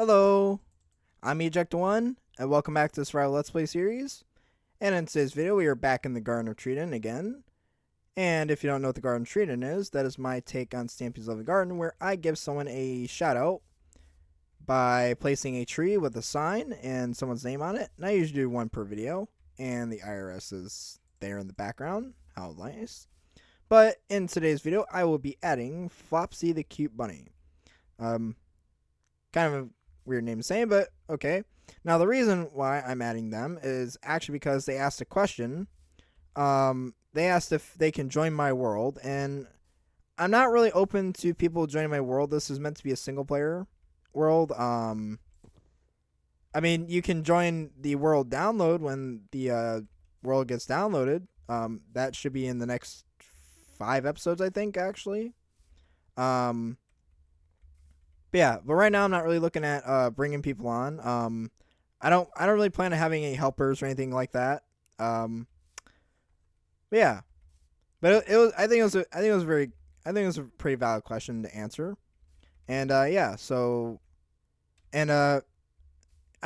Hello, I'm Eject1, and welcome back to the Survival Let's Play series. And in today's video, we are back in the Garden of Treaton again. And if you don't know what the Garden of Treaton is, that is my take on Stampy's Lovely Garden, where I give someone a shout out by placing a tree with a sign and someone's name on it. And I usually do one per video, and the IRS is there in the background. How nice. But in today's video, I will be adding Flopsy the Cute Bunny. Kind of a weird name to say, but okay. Now, the reason why I'm adding them is actually because they asked a question. They asked if they can join my world, and I'm not really open to people joining my world. This is meant to be a single-player world. I mean, you can join the world download when the world gets downloaded. That should be in the next 5 episodes, I think, actually. But right now I'm not really looking at bringing people on. I don't really plan on having any helpers or anything like that. But it was I think it was a pretty valid question to answer. And I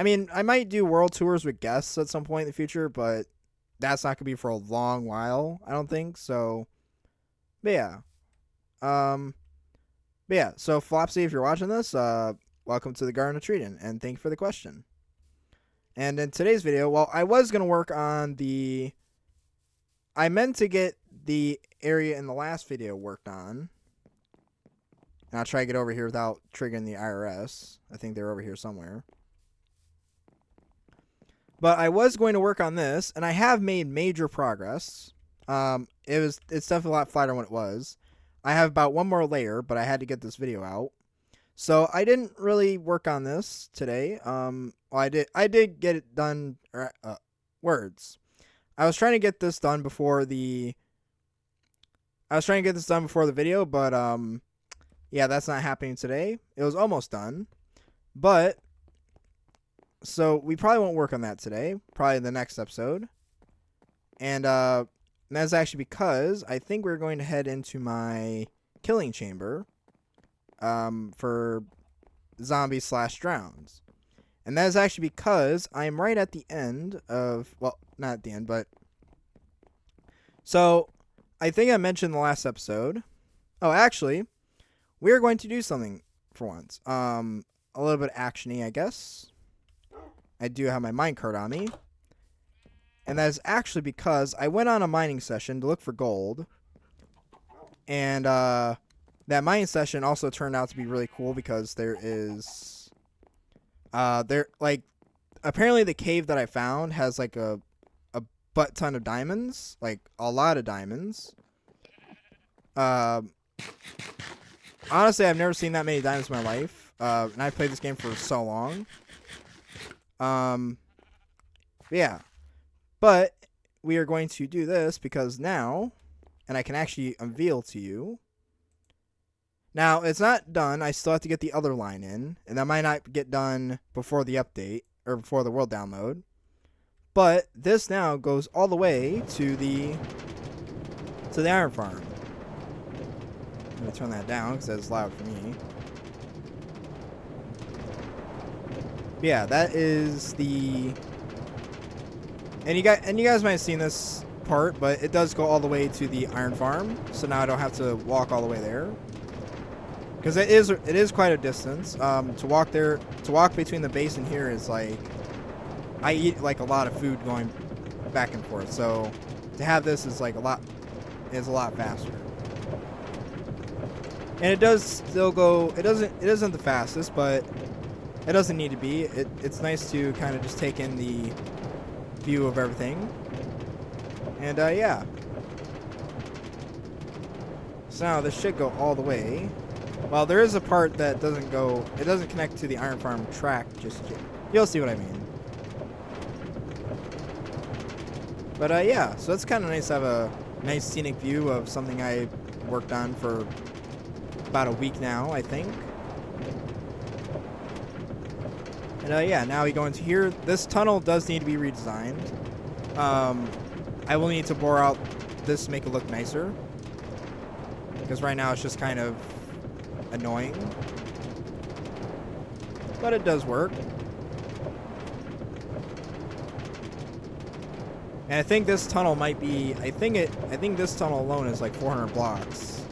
mean, I might do world tours with guests at some point in the future, but that's not gonna be for a long while, I don't think. So, so Flopsy, if you're watching this, welcome to the Garden of Treaton, and thank you for the question. And in today's video, well, I was going to work on I meant to get the area in the last video worked on. And I'll try to get over here without triggering the IRS. I think they're over here somewhere. But I was going to work on this, and I have made major progress. It's definitely a lot flatter than what it was. I have about one more layer, but I had to get this video out. So I didn't really work on this today. Well, I did get it done. Words. I was trying to get this done before the video, but yeah, that's not happening today. It was almost done, but so we probably won't work on that today. Probably the next episode, and that's actually because I think we're going to head into my killing chamber for zombies/drowns. And that is actually because I'm right at the end of, well, not at the end, but so I think I mentioned in the last episode. Oh, actually, we're going to do something for once. A little bit action-y, I guess. I do have my minecart on me. And that is actually because I went on a mining session to look for gold. And that mining session also turned out to be really cool because there is apparently the cave that I found has like a butt ton of diamonds, like a lot of diamonds. Honestly, I've never seen that many diamonds in my life. And I played this game for so long. Yeah. But we are going to do this because now, and I can actually unveil to you. Now, it's not done. I still have to get the other line in, and that might not get done before the update, or before the world download. But this now goes all the way to the iron farm. Let me turn that down because that's loud for me. Yeah, that is the... And you guys might have seen this part, but it does go all the way to the iron farm. So now I don't have to walk all the way there. Because it is quite a distance. To walk between the base and here is like, I eat like a lot of food going back and forth. So to have this is like a lot faster. And it does still go. It isn't the fastest, but it doesn't need to be. It's nice to kind of just take in the view of everything. And yeah. So now this should go all the way. Well, there is a part that doesn't go. It doesn't connect to the iron farm track just yet. You'll see what I mean. But yeah, so it's kind of nice to have a nice scenic view of something I worked on for about a week now, I think. And yeah, now we go into here. This tunnel does need to be redesigned. I will need to bore out this to make it look nicer. Because right now it's just kind of annoying. but it does work. And I think this tunnel might be, I think this tunnel alone is like 400 blocks.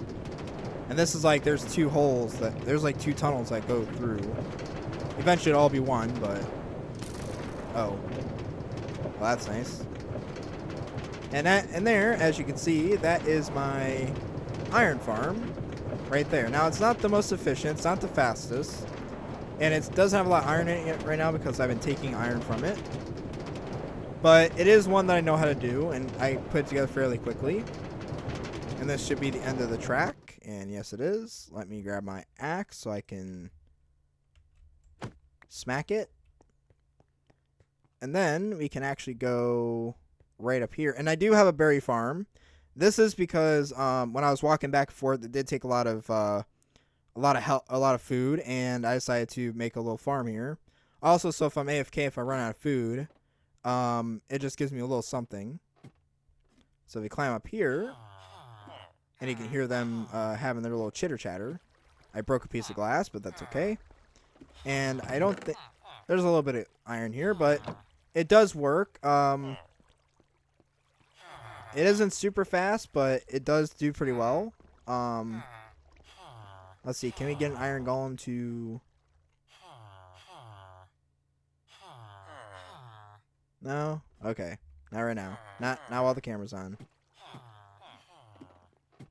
And this is like, there's two holes there's like two tunnels that go through. Eventually it'll all be one, but, oh. Well, that's nice. And there, as you can see, that is my iron farm right there. Now, it's not the most efficient, it's not the fastest, and it doesn't have a lot of iron in it right now because I've been taking iron from it. But it is one that I know how to do, and I put it together fairly quickly. And this should be the end of the track, and yes it is. Let me grab my axe so I can smack it. And then we can actually go right up here. And I do have a berry farm. This is because when I was walking back and forth, it did take a lot of food, and I decided to make a little farm here. Also, so if I'm AFK, if I run out of food, it just gives me a little something. So if we climb up here, and you can hear them having their little chitter chatter. I broke a piece of glass, but that's okay. And I don't think there's a little bit of iron here, but it does work. It isn't super fast, but it does do pretty well. Let's see, can we get an iron golem to... No? Okay. Not right now. Not while the camera's on.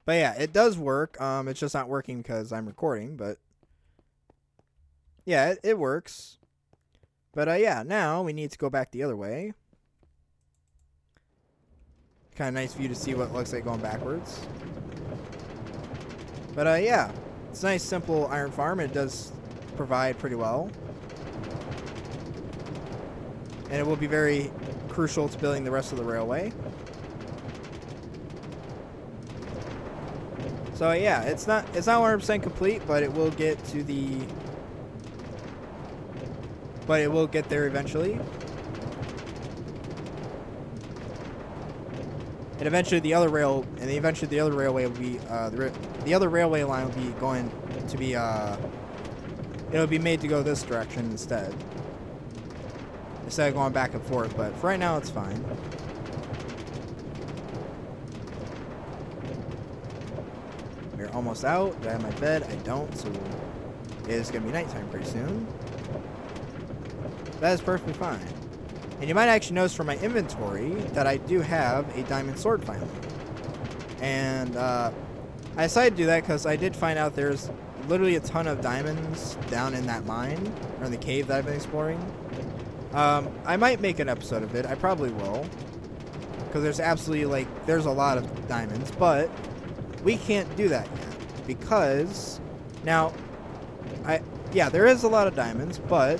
But yeah, it does work. It's just not working because I'm recording, but... Yeah, it works. But yeah, now we need to go back the other way. Kind of nice view to see what it looks like going backwards. But yeah, it's a nice simple iron farm. It does provide pretty well. And it will be very crucial to building the rest of the railway. So yeah, it's not 100% complete, but it will get to the... But it will get there eventually. And eventually the other railway will be the other railway line will be going to be it'll be made to go this direction instead of going back and forth, but for right now it's fine. We're almost out. Do I have my bed? I don't, so it is gonna be nighttime pretty soon. That is perfectly fine. And you might actually notice from my inventory that I do have a diamond sword finally. And I decided to do that because I did find out there's literally a ton of diamonds down in that mine, or in the cave that I've been exploring. I might make an episode of it. I probably will. Because there's absolutely, there's a lot of diamonds. But we can't do that yet. Because, now, yeah, there is a lot of diamonds, but...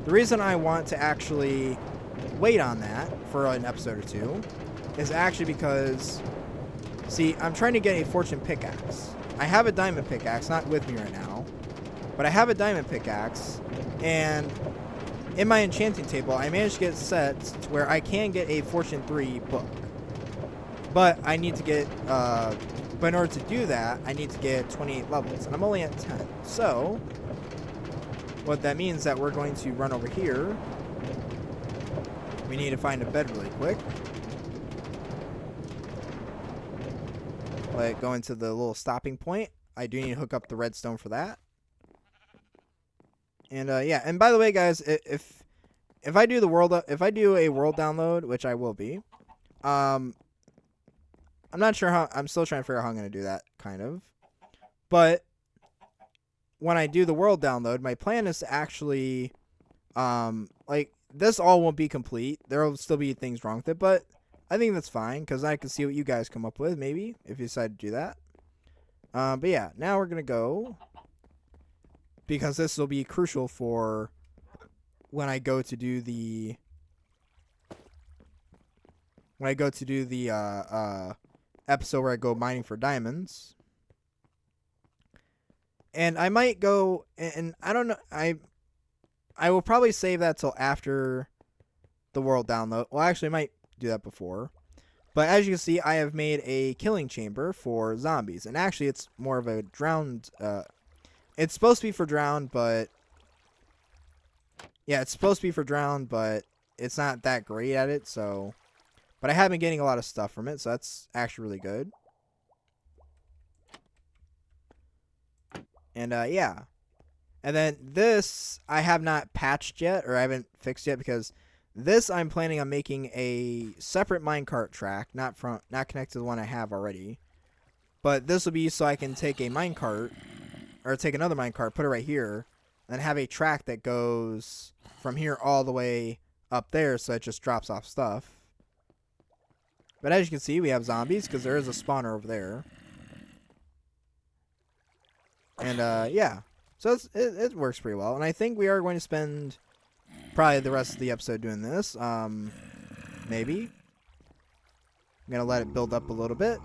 The reason I want to actually wait on that for an episode or two is actually because, see, I'm trying to get a fortune pickaxe. I have a diamond pickaxe, not with me right now, but I have a diamond pickaxe, and in my enchanting table, I managed to get it set to where I can get a fortune 3 book. But I need to get, but in order to do that, I need to get 28 levels, and I'm only at 10. So... what that means that we're going to run over here. We need to find a bed really quick. Go into the little stopping point. I do need to hook up the redstone for that. And yeah, and by the way, guys, if I do a world download, which I will be, I'm not sure how. I'm still trying to figure out how I'm going to do that, kind of. But when I do the world download, my plan is to actually, this all won't be complete. There will still be things wrong with it, but I think that's fine, because I can see what you guys come up with, maybe, if you decide to do that. But yeah, now we're going to go, because this will be crucial for when I go to do the, episode where I go mining for diamonds. And I might go, and I don't know, I will probably save that till after the world download. Well, actually, I might do that before. But as you can see, I have made a killing chamber for zombies. And actually, it's more of a drowned, it's supposed to be for drowned, but Yeah, it's supposed to be for drown, but it's not that great at it, so... But I have been getting a lot of stuff from it, so that's actually really good. And, yeah. And then this, I have not patched yet, or I haven't fixed yet, because this I'm planning on making a separate minecart track, not connected to the one I have already. But this will be so I can take a minecart, or take another minecart, put it right here, and have a track that goes from here all the way up there, so it just drops off stuff. But as you can see, we have zombies, because there is a spawner over there. And, yeah. So it works pretty well. And I think we are going to spend probably the rest of the episode doing this. Maybe. I'm going to let it build up a little bit.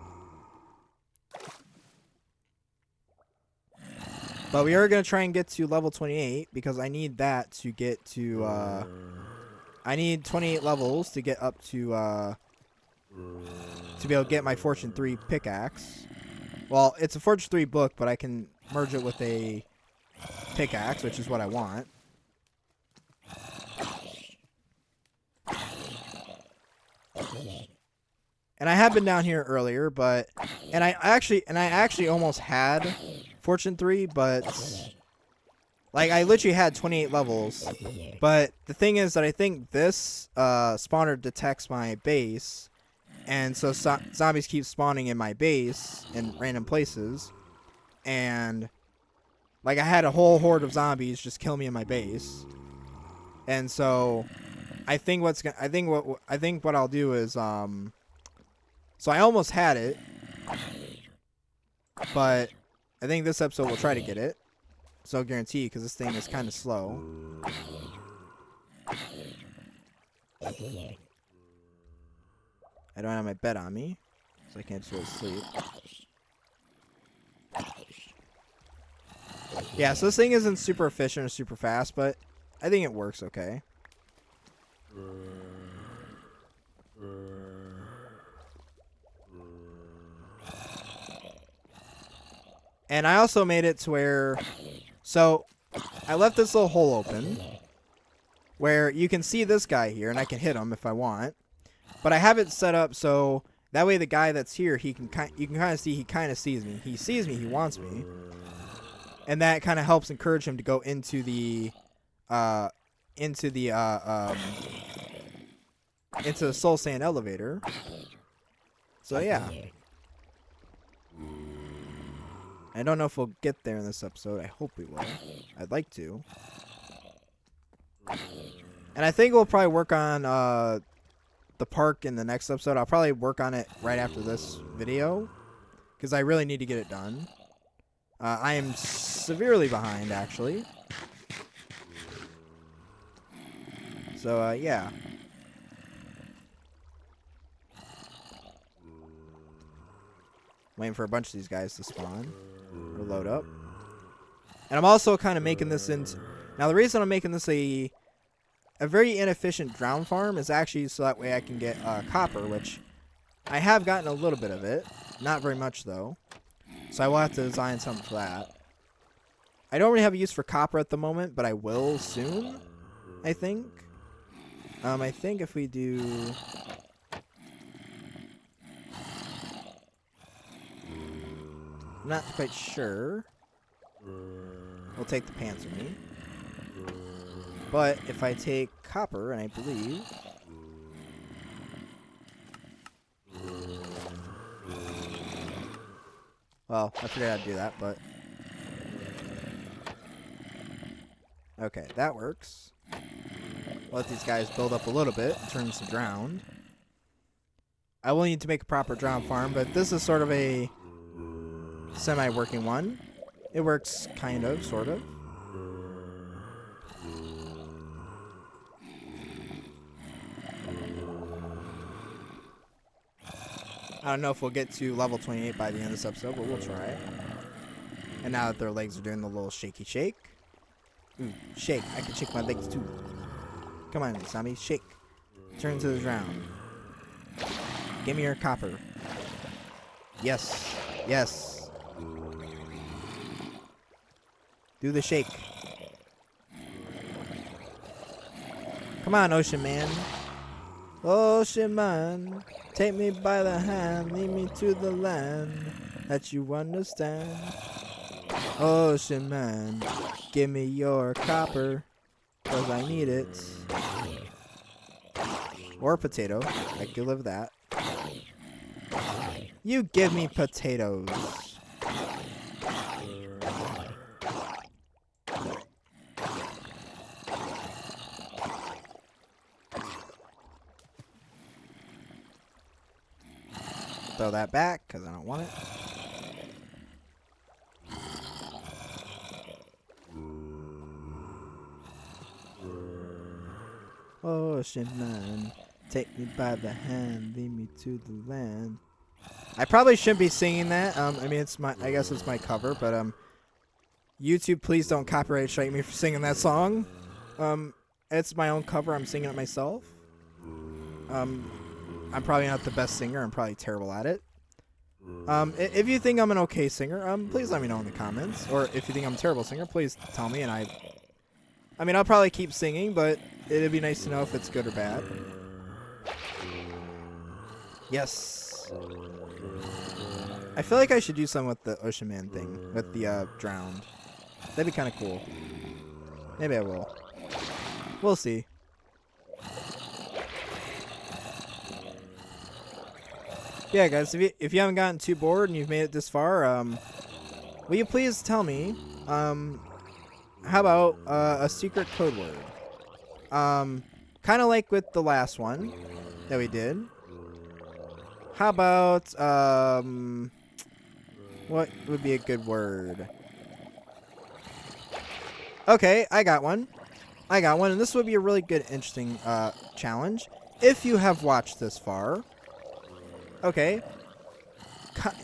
But we are going to try and get to level 28, because I need that to get to, I need 28 levels to get up to be able to get my Fortune 3 pickaxe. Well, it's a Fortune 3 book, but I can merge it with a pickaxe, which is what I want. And I have been down here earlier, but I actually almost had Fortune 3, but like I literally had 28 levels. But the thing is that I think this spawner detects my base, and so zombies keep spawning in my base in random places, and like I had a whole horde of zombies just kill me in my base. And so I think what I'll do is so I almost had it, but I think this episode we'll try to get it. So guarantee, because this thing is kind of slow. I don't have my bed on me, so I can't just go to sleep. Yeah, so this thing isn't super efficient or super fast, but I think it works okay. And I also made it to where... So, I left this little hole open, where you can see this guy here, and I can hit him if I want. But I have it set up so that way the guy that's here, you can kind of see he kind of sees me. He sees me, he wants me. And that kind of helps encourage him to go into the soul sand elevator. So yeah. I don't know if we'll get there in this episode. I hope we will. I'd like to. And I think we'll probably work on the park in the next episode. I'll probably work on it right after this video, because I really need to get it done. I am severely behind, actually. So, yeah. Waiting for a bunch of these guys to spawn or load up. And I'm also kind of making this into... Now, the reason I'm making this a very inefficient drown farm is actually so that way I can get copper, which I have gotten a little bit of it. Not very much, though. So I will have to design something for that. I don't really have a use for copper at the moment, but I will soon, I think. I think if we do... I'm not quite sure. We'll take the pants with me. But if I take copper, and I believe... Well, I forgot how to do that, but... Okay, that works. Let these guys build up a little bit in terms of drowned. I will need to make a proper drown farm, but this is sort of a semi-working one. It works kind of, sort of. I don't know if we'll get to level 28 by the end of this episode, but we'll try. And now that their legs are doing the little shaky shake. Ooh, shake. I can shake my legs too. Come on, zombie. Shake. Turn to the ground. Give me your copper. Yes. Yes. Do the shake. Come on, Ocean Man. Ocean Man, take me by the hand, lead me to the land that you understand. Ocean Man, give me your copper, 'cause I need it. Or potato. I could live with that. You give me potatoes. Throw that back because I don't want it. Ocean Man, take me by the hand, lead me to the land. I probably shouldn't be singing that. I mean, I guess it's my cover, but YouTube, please don't copyright strike me for singing that song. It's my own cover. I'm singing it myself. I'm probably not the best singer. I'm probably terrible at it. If you think I'm an okay singer, please let me know in the comments. Or if you think I'm a terrible singer, please tell me. And I mean, I'll probably keep singing, but it'd be nice to know if it's good or bad. Yes. I feel like I should do something with the Ocean Man thing, with the drowned. That'd be kind of cool. Maybe I will. We'll see. Yeah, guys, if you haven't gotten too bored and you've made it this far, will you please tell me, how about a secret code word? Kind of like with the last one that we did. How about, what would be a good word? Okay, I got one. And this would be a really good, interesting challenge if you have watched this far. Okay.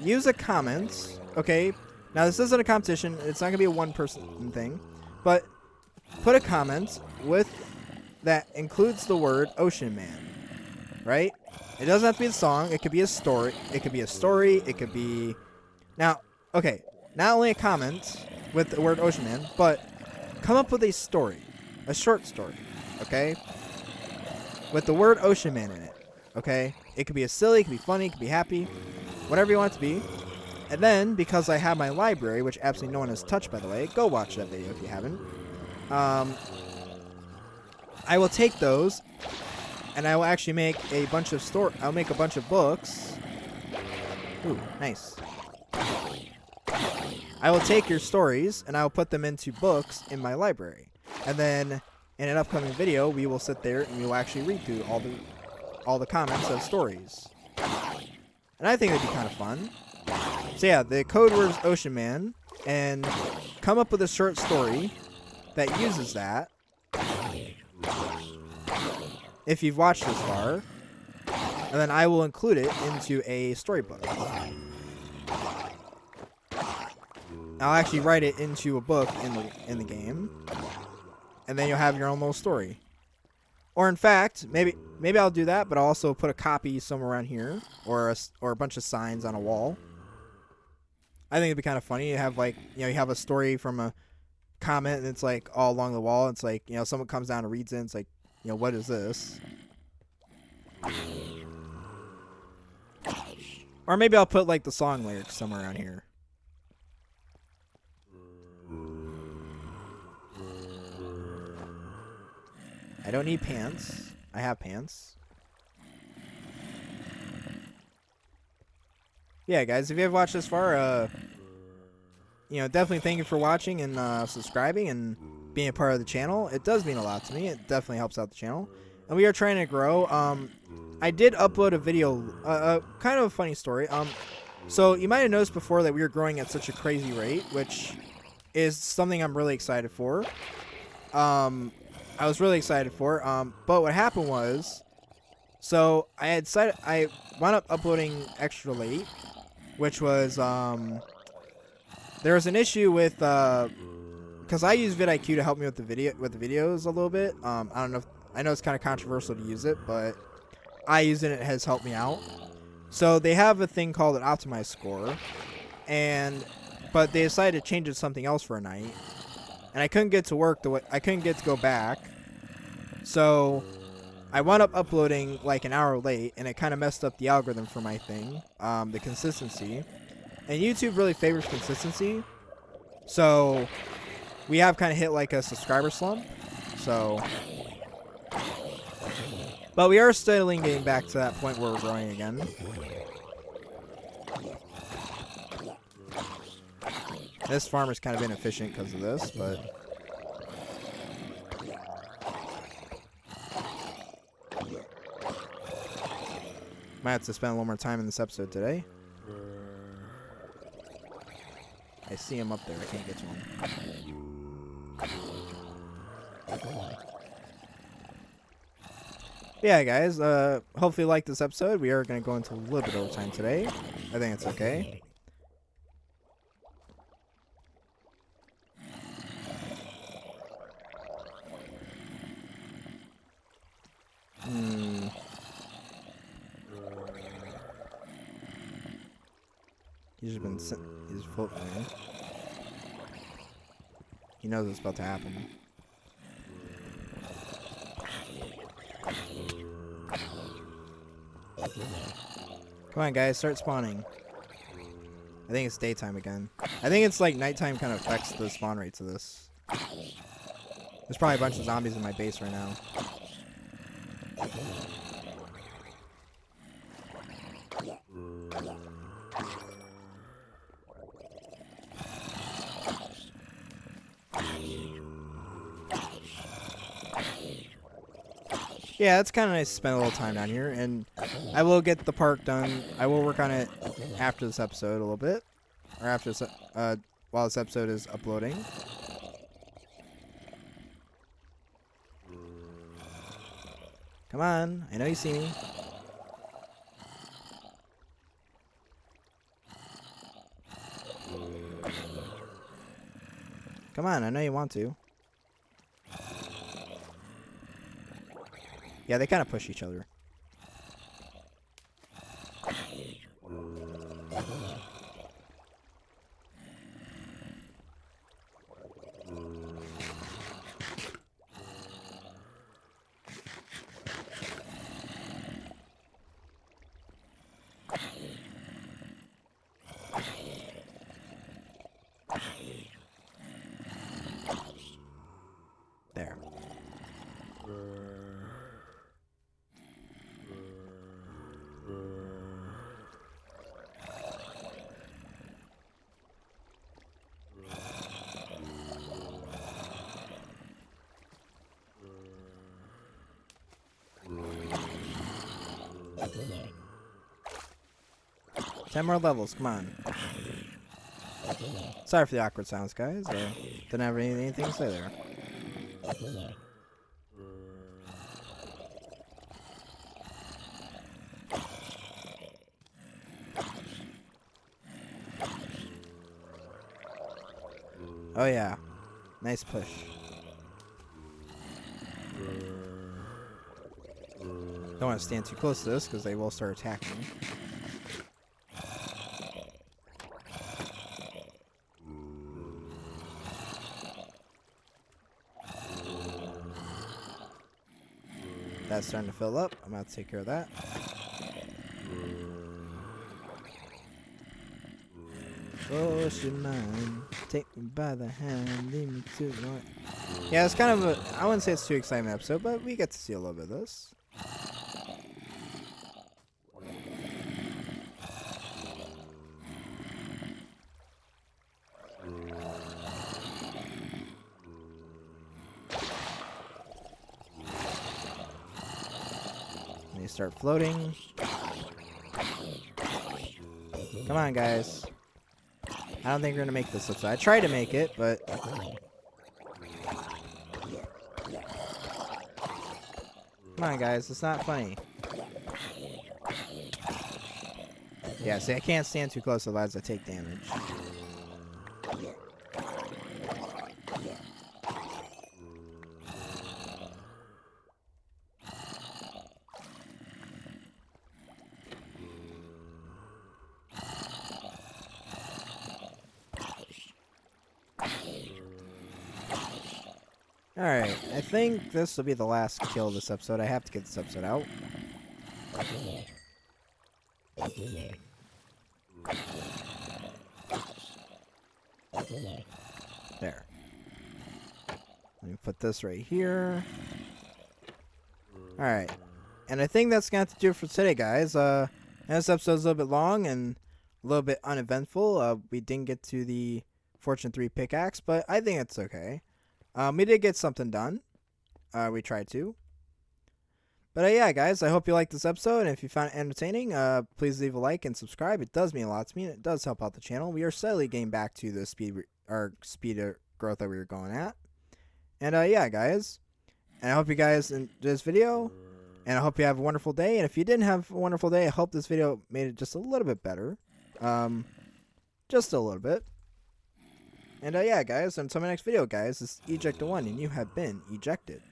Use a comment. Okay. Now, this isn't a competition. It's not going to be a one-person thing. But put a comment that includes the word Ocean Man. Right? It doesn't have to be a song. It could be a story. It could be... Now, okay. Not only a comment with the word Ocean Man, but come up with a story. A short story. Okay? With the word Ocean Man in it. Okay? It could be a silly, it could be funny, it could be happy, whatever you want it to be. And then, because I have my library, which absolutely no one has touched, by the way, go watch that video if you haven't. I will take those, and I will actually make a bunch of I'll make a bunch of books. Ooh, nice. I will take your stories, and I will put them into books in my library. And then, in an upcoming video, we will sit there, and we will actually read through all the comments of stories. And I think it'd be kind of fun. So yeah, the code word is Ocean Man, and come up with a short story that uses that. If you've watched this far, and then I will include it into a storybook. I'll actually write it into a book in the game, and then you'll have your own little story. Or in fact, maybe I'll do that, but I'll also put a copy somewhere around here, or a bunch of signs on a wall. I think it'd be kind of funny. You have you have a story from a comment, and it's like all along the wall. It's like, someone comes down and reads it. And it's like, what is this? Or maybe I'll put like the song lyrics somewhere around here. I don't need pants. I have pants. Yeah, guys, if you have watched this far, definitely thank you for watching and subscribing and being a part of the channel. It does mean a lot to me. It definitely helps out the channel. And we are trying to grow. I did upload a video, kind of a funny story. So you might have noticed before that we were growing at such a crazy rate, which is something I'm really excited for. I was really excited for. But what happened was, so I had decided I wound up uploading extra late, which was there was an issue with because I use vidIQ to help me with the videos a little bit. I don't know. I know it's kind of controversial to use it, but I use it and it has helped me out. So they have a thing called an optimized score, but they decided to change it to something else for a night, and I couldn't get to work I couldn't get to go back. So I wound up uploading like an hour late, and it kind of messed up the algorithm for my thing, the consistency. And YouTube really favors consistency. So we have kind of hit like a subscriber slump. So, but we are steadily getting back to that point where we're growing again. This farmer's kind of inefficient because of this, but might have to spend a little more time in this episode today. I see him up there. I can't get to him. Yeah, guys. Hopefully you like this episode. We are going to go into a little bit overtime today. I think it's okay. He's floating there. He knows what's about to happen. Come on, guys, start spawning. I think it's daytime again. I think it's like nighttime kind of affects the spawn rates of this. There's probably a bunch of zombies in my base right now. Yeah, it's kind of nice to spend a little time down here, and I will get the park done. I will work on it after this episode a little bit, or after this, while this episode is uploading. Come on, I know you see me. Come on, I know you want to. Yeah, they kind of push each other. There. 10 more levels, come on. Sorry for the awkward sounds, guys. Didn't have anything to say there. Oh yeah, nice push. Don't want to stand too close to this because they will start attacking. That's starting to fill up. I'm about to take care of that. Ocean mine, take me by the hand, lead me to the light. Yeah, it's kind of a, I wouldn't say it's too exciting episode, but we get to see a little bit of this. They start floating. Come on, guys. I don't think we're gonna make this episode. I tried to make it, but come on, guys. It's not funny. Yeah, see, I can't stand too close, otherwise I take damage. Alright, I think this will be the last kill of this episode. I have to get this episode out. There. Let me put this right here. Alright. And I think that's going to have to do it for today, guys. This episode's a little bit long and a little bit uneventful. We didn't get to the Fortune 3 pickaxe, but I think it's okay. We did get something done. We tried to. But yeah, guys, I hope you liked this episode. And if you found it entertaining, please leave a like and subscribe. It does mean a lot to me, and it does help out the channel. We are slowly getting back to the speed of growth that we were going at. And yeah, guys, and I hope you guys enjoyed this video. And I hope you have a wonderful day. And if you didn't have a wonderful day, I hope this video made it just a little bit better. Just a little bit. And yeah, guys, until my next video, guys, this is Eject1, and you have been ejected.